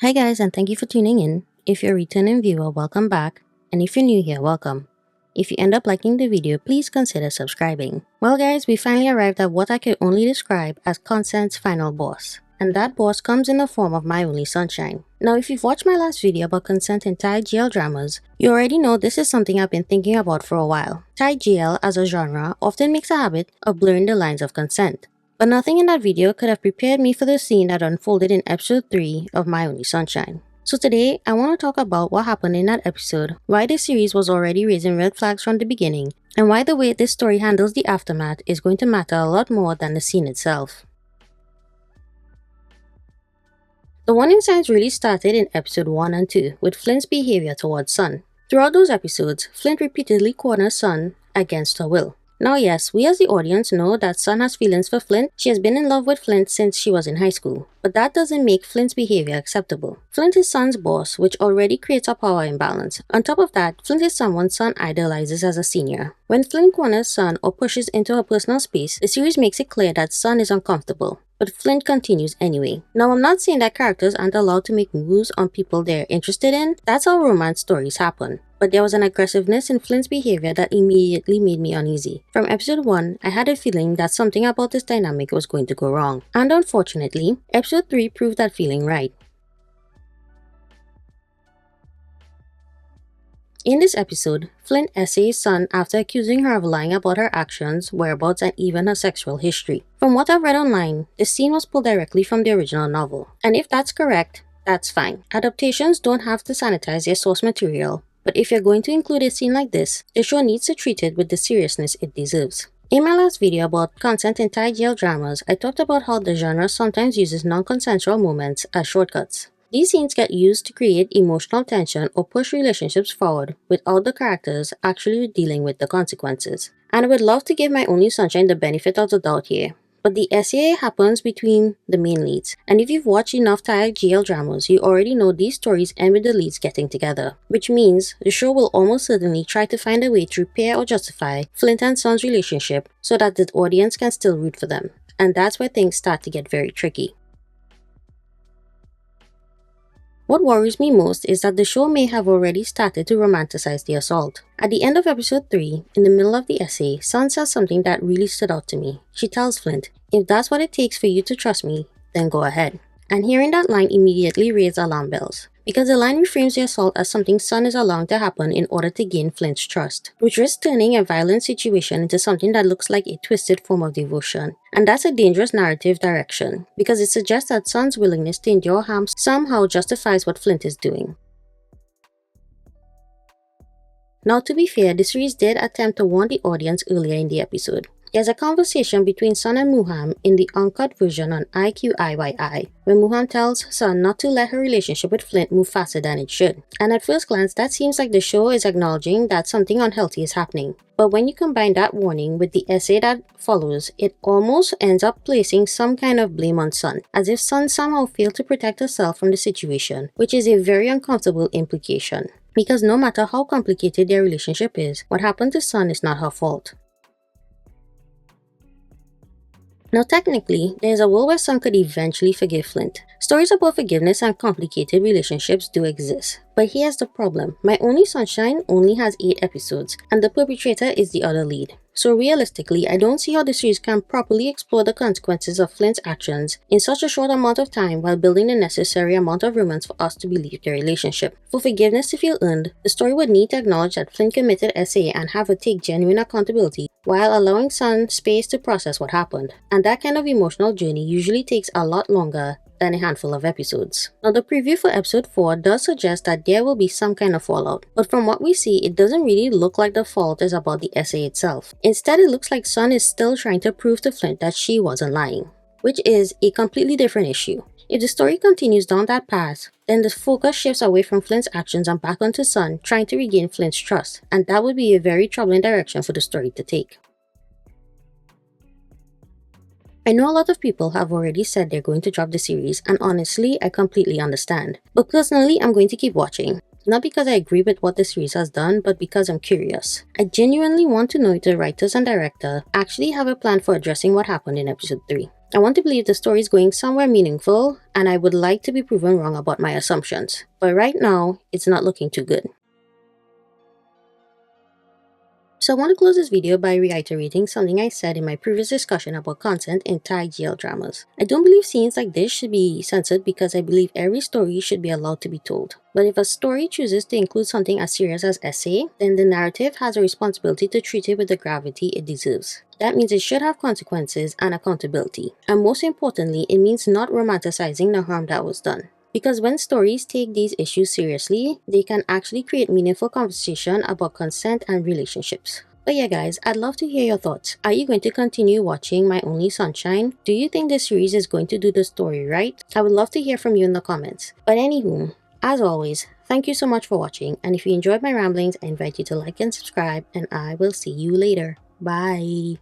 Hi guys, and thank you for tuning in. If you're a returning viewer, welcome back. And if you're new here, welcome. If you end up liking the video, please consider subscribing. Well guys, we finally arrived at what I could only describe as Consent's final boss. And that boss comes in the form of My Only Sunshine. Now if you've watched my last video about consent in Thai GL dramas, you already know this is something I've been thinking about for a while. Thai GL as a genre often makes a habit of blurring the lines of consent. But nothing in that video could have prepared me for the scene that unfolded in episode 3 of My Only Sunshine. So today, I want to talk about what happened in that episode, why this series was already raising red flags from the beginning, and why the way this story handles the aftermath is going to matter a lot more than the scene itself. The warning signs really started in episode 1 and 2 with Flint's behavior towards Sun. Throughout those episodes, Flint repeatedly corners Sun against her will. Now yes, we as the audience know that Sun has feelings for Flint. She has been in love with Flint since she was in high school. But that doesn't make Flint's behavior acceptable. Flint is Sun's boss, which already creates a power imbalance. On top of that, Flint is someone Sun idolizes as a senior. When Flint corners Sun or pushes into her personal space, the series makes it clear that Sun is uncomfortable. But Flint continues anyway. Now I'm not saying that characters aren't allowed to make moves on people they're interested in. That's how romance stories happen. But there was an aggressiveness in Flint's behavior that immediately made me uneasy. From episode 1, I had a feeling that something about this dynamic was going to go wrong. And unfortunately, episode 3 proved that feeling right. In this episode, Flint essays Sun after accusing her of lying about her actions, whereabouts, and even her sexual history. From what I've read online, the scene was pulled directly from the original novel. And if that's correct, that's fine. Adaptations don't have to sanitize their source material, but if you're going to include a scene like this, the show needs to treat it with the seriousness it deserves. In my last video about consent in Thai GL dramas, I talked about how the genre sometimes uses non-consensual moments as shortcuts. These scenes get used to create emotional tension or push relationships forward without the characters actually dealing with the consequences. And I would love to give My Only Sunshine the benefit of the doubt here. But the SAA happens between the main leads, and if you've watched enough Thai GL dramas, you already know these stories end with the leads getting together. Which means the show will almost certainly try to find a way to repair or justify Flint and Sun's relationship so that the audience can still root for them. And that's where things start to get very tricky. What worries me most is that the show may have already started to romanticize the assault. At the end of episode 3, in the middle of the essay, Sun says something that really stood out to me. She tells Flint, "If that's what it takes for you to trust me, then go ahead." And hearing that line immediately raised alarm bells. Because the line reframes the assault as something Sun is allowing to happen in order to gain Flint's trust, which risks turning a violent situation into something that looks like a twisted form of devotion. And that's a dangerous narrative direction, because it suggests that Sun's willingness to endure harm somehow justifies what Flint is doing. Now to be fair, the series did attempt to warn the audience earlier in the episode. There's a conversation between Sun and Mooham in the uncut version on IQIYI, where Mooham tells Sun not to let her relationship with Flint move faster than it should. And at first glance, that seems like the show is acknowledging that something unhealthy is happening. But when you combine that warning with the essay that follows, it almost ends up placing some kind of blame on Sun, as if Sun somehow failed to protect herself from the situation, which is a very uncomfortable implication. Because no matter how complicated their relationship is, what happened to Sun is not her fault. Now technically, there is a world where Sun could eventually forgive Flint. Stories about forgiveness and complicated relationships do exist. But here's the problem. My Only Sunshine only has 8 episodes, and the perpetrator is the other lead. So realistically, I don't see how the series can properly explore the consequences of Flint's actions in such a short amount of time while building the necessary amount of romance for us to believe their relationship. For forgiveness to feel earned, the story would need to acknowledge that Flint committed SA and have her take genuine accountability while allowing Sun space to process what happened. And that kind of emotional journey usually takes a lot longer than a handful of episodes. Now the preview for episode 4 does suggest that there will be some kind of fallout, but from what we see, it doesn't really look like the fault is about the essay itself. Instead, it looks like Sun is still trying to prove to Flint that she wasn't lying, which is a completely different issue. If the story continues down that path, then the focus shifts away from Flint's actions and back onto Sun trying to regain Flint's trust, and that would be a very troubling direction for the story to take. I know a lot of people have already said they're going to drop the series, and honestly, I completely understand. But personally, I'm going to keep watching. Not because I agree with what the series has done, but because I'm curious. I genuinely want to know if the writers and director actually have a plan for addressing what happened in episode 3. I want to believe the story is going somewhere meaningful, and I would like to be proven wrong about my assumptions. But right now, it's not looking too good. So I want to close this video by reiterating something I said in my previous discussion about content in Thai jail dramas. I don't believe scenes like this should be censored because I believe every story should be allowed to be told. But if a story chooses to include something as serious as essay, then the narrative has a responsibility to treat it with the gravity it deserves. That means it should have consequences and accountability. And most importantly, it means not romanticizing the harm that was done. Because when stories take these issues seriously, they can actually create meaningful conversation about consent and relationships. But yeah guys, I'd love to hear your thoughts. Are you going to continue watching My Only Sunshine? Do you think this series is going to do the story right? I would love to hear from you in the comments. But anywho, as always, thank you so much for watching, and if you enjoyed my ramblings, I invite you to like and subscribe, and I will see you later. Bye!